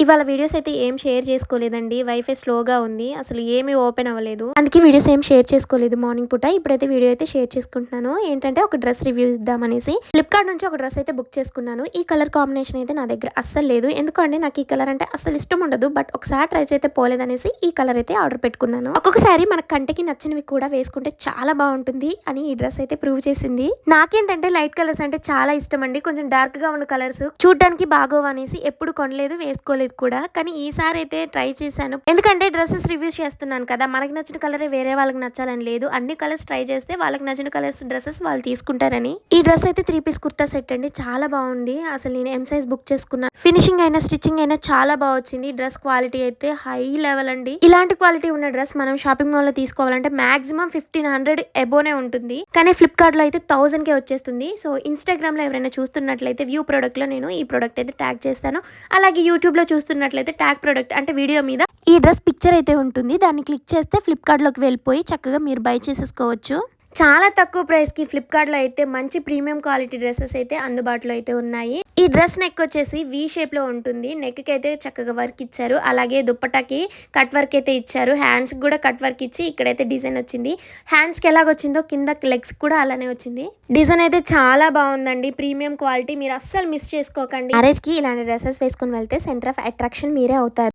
ఇవాళ వీడియోస్ అయితే ఏం షేర్ చేసుకోలేదండి. వైఫై స్లోగా ఉంది, అసలు ఏమీ ఓపెన్ అవ్వలేదు. అందుకే వీడియోస్ ఏం షేర్ చేసుకోలేదు మార్నింగ్ పూట. ఇప్పుడైతే వీడియో అయితే షేర్ చేసుకుంటున్నాను. ఏంటంటే ఒక డ్రెస్ రివ్యూ ఇద్దామనేసి ఫ్లిప్కార్ట్ నుంచి ఒక డ్రెస్ అయితే బుక్ చేసుకున్నాను. ఈ కలర్ కాంబినేషన్ అయితే నా దగ్గర అస్సలు లేదు. ఎందుకంటే నాకు ఈ కలర్ అంటే అస్సలు ఇష్టం ఉండదు. బట్ ఒకసారి ట్రై అయితే పోలేదనేసి ఈ కలర్ అయితే ఆర్డర్ పెట్టుకున్నాను. ఒక్కొక్కసారి మన కంటికి నచ్చినవి కూడా వేసుకుంటే చాలా బాగుంటుంది అని ఈ డ్రెస్ అయితే ప్రూవ్ చేసింది. నాకేంటంటే లైట్ కలర్స్ అంటే చాలా ఇష్టం అండి. కొంచెం డార్క్ గా ఉన్న కలర్స్ చూడడానికి బాగోవు అనేసి ఎప్పుడు కొనలేదు, వేసుకోలేదు కూడా. కానీ ఈసారి అయితే ట్రై చేశాను. ఎందుకంటే డ్రెస్సెస్ రివ్యూస్ చేస్తున్నాను కదా, మనకి నచ్చిన కలరే వేరే వాళ్ళకి నచ్చాలని లేదు. అన్ని కలర్స్ ట్రై చేస్తే వాళ్ళకి నచ్చిన కలర్స్ డ్రెస్సెస్ వాళ్ళు తీసుకుంటారని. ఈ డ్రెస్ అయితే 3 పీస్ కుర్తా సెట్ అండి, చాలా బాగుంది. అసలు నేను ఎం సైజ్ బుక్ చేసుకున్నా. ఫినిషింగ్ అయినా స్టిచ్చింగ్ అయినా చాలా బాగా వచ్చింది. డ్రెస్ క్వాలిటీ అయితే హై లెవెల్ అండి. ఇలాంటి క్వాలిటీ ఉన్న డ్రెస్ మనం షాపింగ్ మాల్ లో తీసుకోవాలంటే మాక్సిమం 1500 ఎబోనే ఉంటుంది. కానీ ఫ్లిప్కార్ట్ లో అయితే 1000 కే వచ్చేస్తుంది. సో ఇన్స్టాగ్రామ్ లో ఎవరైనా చూస్తున్నట్లయితే వ్యూ ప్రొడక్ట్ లో నేను ఈ ప్రొడక్ట్ అయితే ట్యాగ్ చేస్తాను. అలాగే యూట్యూబ్ లో చూస్తున్నట్లయితే ట్యాగ్ ప్రొడక్ట్ అంటే వీడియో మీద ఈ డ్రెస్ పిక్చర్ అయితే ఉంటుంది. దాన్ని క్లిక్ చేస్తే ఫ్లిప్కార్ట్ లోకి వెళ్ళిపోయి చక్కగా మీరు బై చేసేసుకోవచ్చు. చాలా తక్కువ ప్రైస్ కి ఫ్లిప్కార్ట్ లో అయితే మంచి ప్రీమియం క్వాలిటీ డ్రెస్సెస్ అయితే అందుబాటులో అయితే ఉన్నాయి. ఈ డ్రెస్ నెక్ వచ్చేసి వి షేప్ లో ఉంటుంది. నెక్ కి అయితే చక్కగా వర్క్ ఇచ్చారు. అలాగే దుప్పటాకి కట్ వర్క్ అయితే ఇచ్చారు. హ్యాండ్స్ కూడా కట్ వర్క్ ఇచ్చి ఇక్కడైతే డిజైన్ వచ్చింది. హ్యాండ్స్ కి ఎలాగొచ్చిందో కింద లెగ్స్ కూడా అలానే వచ్చింది. డిజైన్ అయితే చాలా బాగుందండి. ప్రీమియం క్వాలిటీ, మీరు అస్సలు మిస్ చేసుకోకండి. మ్యారేజ్ కి ఇలాంటి డ్రెస్సెస్ వేసుకుని వెళ్తే సెంటర్ ఆఫ్ అట్రాక్షన్ మీరే అవుతారు.